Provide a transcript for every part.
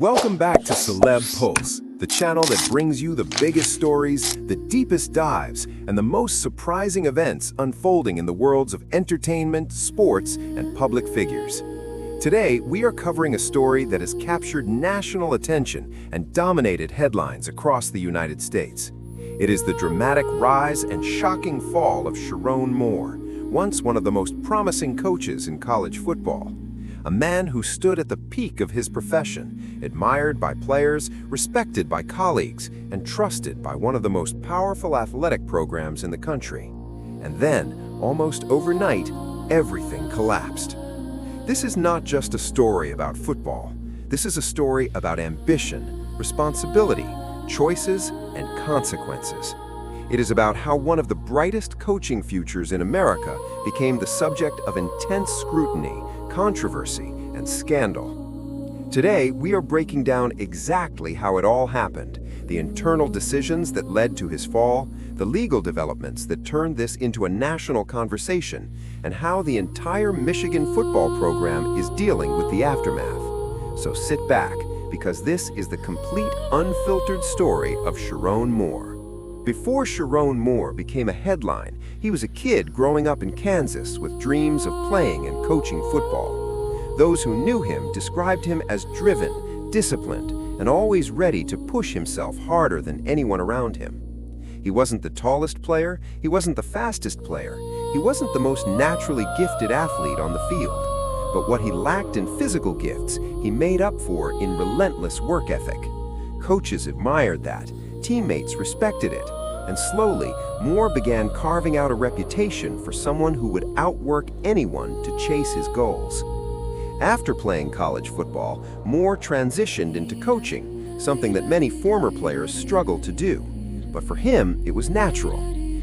Welcome back to Celeb Pulse, the channel that brings you the biggest stories, the deepest dives, and the most surprising events unfolding in the worlds of entertainment, sports, and public figures. Today, we are covering a story that has captured national attention and dominated headlines across the United States. It is the dramatic rise and shocking fall of Sherrone Moore, once one of the most promising coaches in college football. A man who stood at the peak of his profession, admired by players, respected by colleagues, and trusted by one of the most powerful athletic programs in the country. And then, almost overnight, everything collapsed. This is not just a story about football. This is a story about ambition, responsibility, choices, and consequences. It is about how one of the brightest coaching futures in America became the subject of intense scrutiny, controversy, and scandal. Today, we are breaking down exactly how it all happened, the internal decisions that led to his fall, the legal developments that turned this into a national conversation, and how the entire Michigan football program is dealing with the aftermath. So sit back, because this is the complete, unfiltered story of Sherrone Moore. Before Sherrone Moore became a headline, he was a kid growing up in Kansas with dreams of playing and coaching football. Those who knew him described him as driven, disciplined, and always ready to push himself harder than anyone around him. He wasn't the tallest player, he wasn't the fastest player, he wasn't the most naturally gifted athlete on the field. But what he lacked in physical gifts, he made up for in relentless work ethic. Coaches admired that, teammates respected it, and slowly, Moore began carving out a reputation for someone who would outwork anyone to chase his goals. After playing college football, Moore transitioned into coaching, something that many former players struggle to do. But for him, it was natural.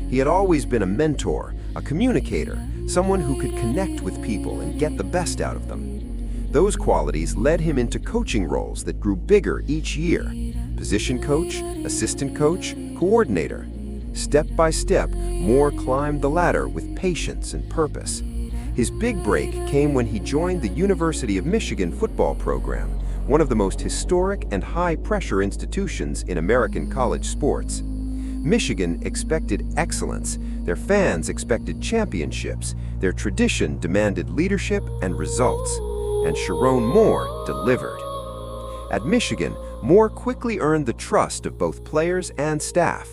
He had always been a mentor, a communicator, someone who could connect with people and get the best out of them. Those qualities led him into coaching roles that grew bigger each year: position coach, assistant coach, coordinator. Step by step, Moore climbed the ladder with patience and purpose. His big break came when he joined the University of Michigan football program, one of the most historic and high-pressure institutions in American college sports. Michigan expected excellence, their fans expected championships, their tradition demanded leadership and results, and Sherrone Moore delivered. At Michigan, Moore quickly earned the trust of both players and staff.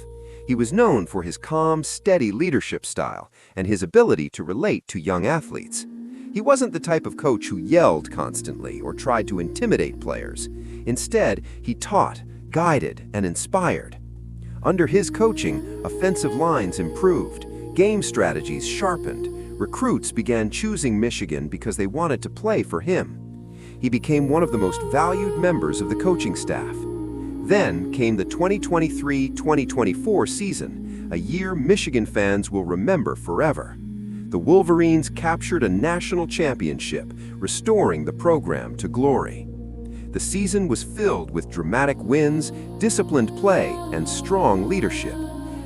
He was known for his calm, steady leadership style and his ability to relate to young athletes. He wasn't the type of coach who yelled constantly or tried to intimidate players. Instead, he taught, guided, and inspired. Under his coaching, offensive lines improved, game strategies sharpened, recruits began choosing Michigan because they wanted to play for him. He became one of the most valued members of the coaching staff. Then came the 2023-2024 season, a year Michigan fans will remember forever. The Wolverines captured a national championship, restoring the program to glory. The season was filled with dramatic wins, disciplined play, and strong leadership.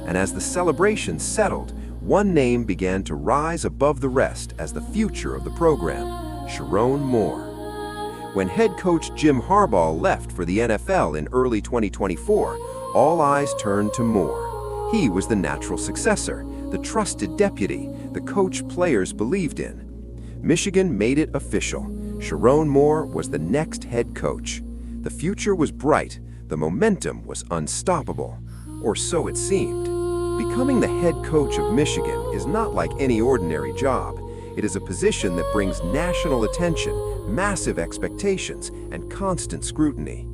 And as the celebrations settled, one name began to rise above the rest as the future of the program: Sherrone Moore. When head coach Jim Harbaugh left for the NFL in early 2024, all eyes turned to Moore. He was the natural successor, the trusted deputy, the coach players believed in. Michigan made it official. Sherrone Moore was the next head coach. The future was bright, the momentum was unstoppable, or so it seemed. Becoming the head coach of Michigan is not like any ordinary job. It is a position that brings national attention, massive expectations, and constant scrutiny.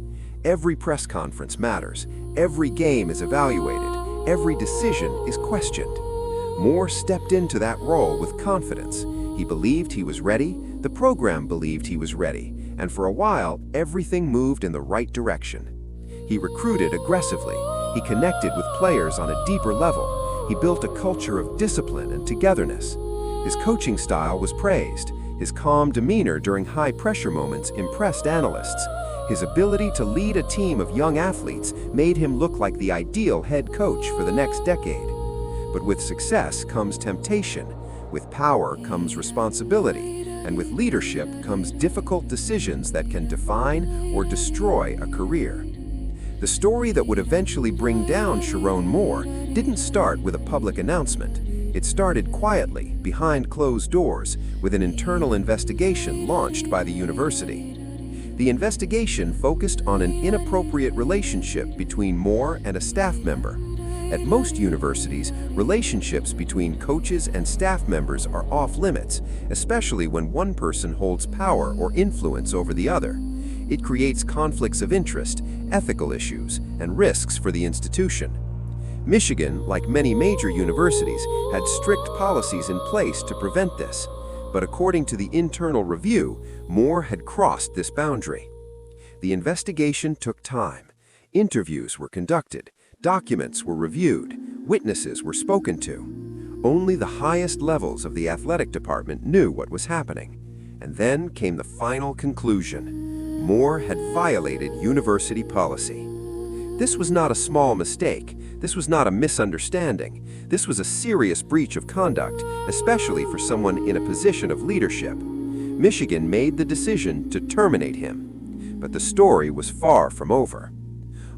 Every press conference matters, every game is evaluated, every decision is questioned. Moore stepped into that role with confidence. He believed he was ready, the program believed he was ready, and for a while, everything moved in the right direction. He recruited aggressively, he connected with players on a deeper level, he built a culture of discipline and togetherness. His coaching style was praised. His calm demeanor during high-pressure moments impressed analysts. His ability to lead a team of young athletes made him look like the ideal head coach for the next decade. But with success comes temptation. With power comes responsibility. And with leadership comes difficult decisions that can define or destroy a career. The story that would eventually bring down Sherrone Moore didn't start with a public announcement. It started quietly, behind closed doors, with an internal investigation launched by the university. The investigation focused on an inappropriate relationship between Moore and a staff member. At most universities, relationships between coaches and staff members are off-limits, especially when one person holds power or influence over the other. It creates conflicts of interest, ethical issues, and risks for the institution. Michigan, like many major universities, had strict policies in place to prevent this. But according to the internal review, Moore had crossed this boundary. The investigation took time. Interviews were conducted, documents were reviewed, witnesses were spoken to. Only the highest levels of the athletic department knew what was happening. And then came the final conclusion. Moore had violated university policy. This was not a small mistake. This was not a misunderstanding. This was a serious breach of conduct, especially for someone in a position of leadership. Michigan made the decision to terminate him. But the story was far from over.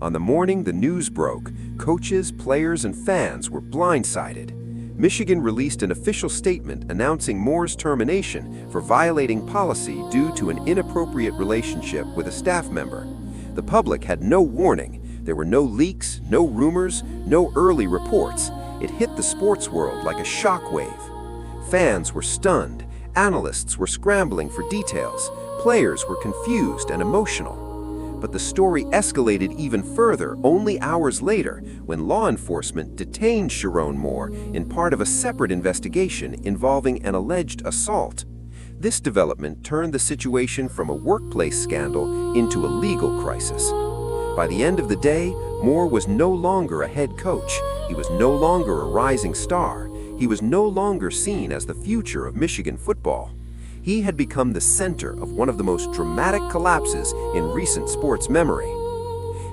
On the morning the news broke, coaches, players, and fans were blindsided. Michigan released an official statement announcing Moore's termination for violating policy due to an inappropriate relationship with a staff member. The public had no warning. There were no leaks, no rumors, no early reports. It hit the sports world like a shockwave. Fans were stunned. Analysts were scrambling for details. Players were confused and emotional. But the story escalated even further only hours later when law enforcement detained Sherrone Moore in part of a separate investigation involving an alleged assault. This development turned the situation from a workplace scandal into a legal crisis. By the end of the day, Moore was no longer a head coach. He was no longer a rising star. He was no longer seen as the future of Michigan football. He had become the center of one of the most dramatic collapses in recent sports memory.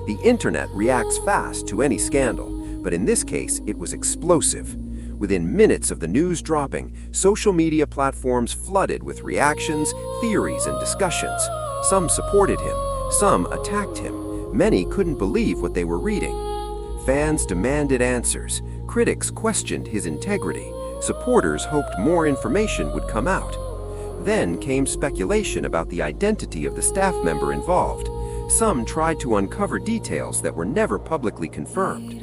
The internet reacts fast to any scandal, but in this case it was explosive. Within minutes of the news dropping, social media platforms flooded with reactions, theories, and discussions. Some supported him, some attacked him. Many couldn't believe what they were reading. Fans demanded answers. Critics questioned his integrity. Supporters hoped more information would come out. Then came speculation about the identity of the staff member involved. Some tried to uncover details that were never publicly confirmed.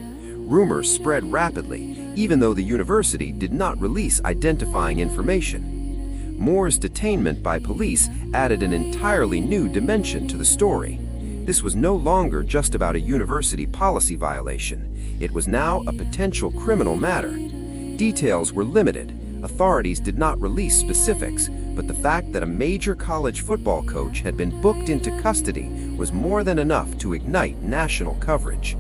Rumors spread rapidly, even though the university did not release identifying information. Moore's detainment by police added an entirely new dimension to the story. This was no longer just about a university policy violation. It was now a potential criminal matter. Details were limited. Authorities did not release specifics, but the fact that a major college football coach had been booked into custody was more than enough to ignite national coverage.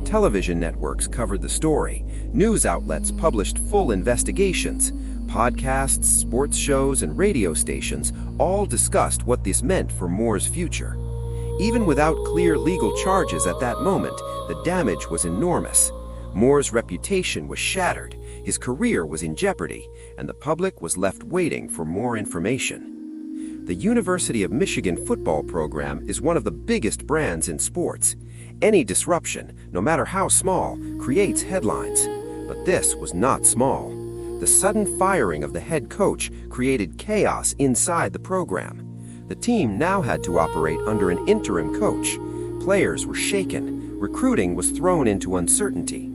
Television networks covered the story. News outlets published full investigations. Podcasts, sports shows, and radio stations all discussed what this meant for Moore's future. Even without clear legal charges at that moment, the damage was enormous. Moore's reputation was shattered, his career was in jeopardy, and the public was left waiting for more information. The University of Michigan football program is one of the biggest brands in sports. Any disruption, no matter how small, creates headlines. But this was not small. The sudden firing of the head coach created chaos inside the program. The team now had to operate under an interim coach. Players were shaken. Recruiting was thrown into uncertainty.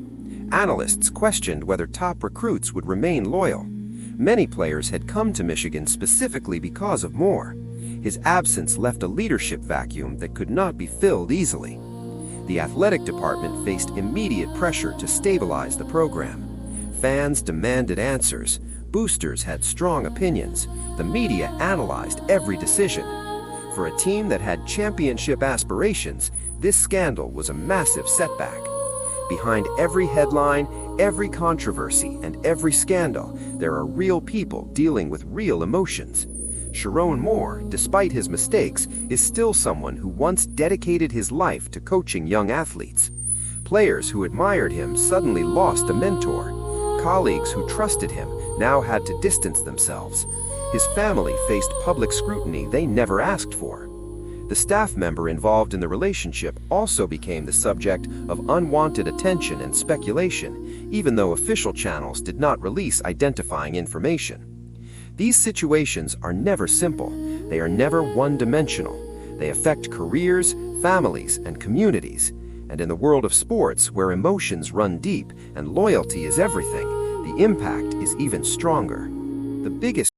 Analysts questioned whether top recruits would remain loyal. Many players had come to Michigan specifically because of Moore. His absence left a leadership vacuum that could not be filled easily. The athletic department faced immediate pressure to stabilize the program. Fans demanded answers. Boosters had strong opinions. The media analyzed every decision. For a team that had championship aspirations, this scandal was a massive setback. Behind every headline, every controversy, and every scandal, there are real people dealing with real emotions. Sherrone Moore, despite his mistakes, is still someone who once dedicated his life to coaching young athletes. Players who admired him suddenly lost a mentor. Colleagues who trusted him now had to distance themselves. His family faced public scrutiny they never asked for. The staff member involved in the relationship also became the subject of unwanted attention and speculation, even though official channels did not release identifying information. These situations are never simple. They are never one-dimensional. They affect careers, families, and communities. And in the world of sports, where emotions run deep and loyalty is everything, the impact is even stronger. The biggest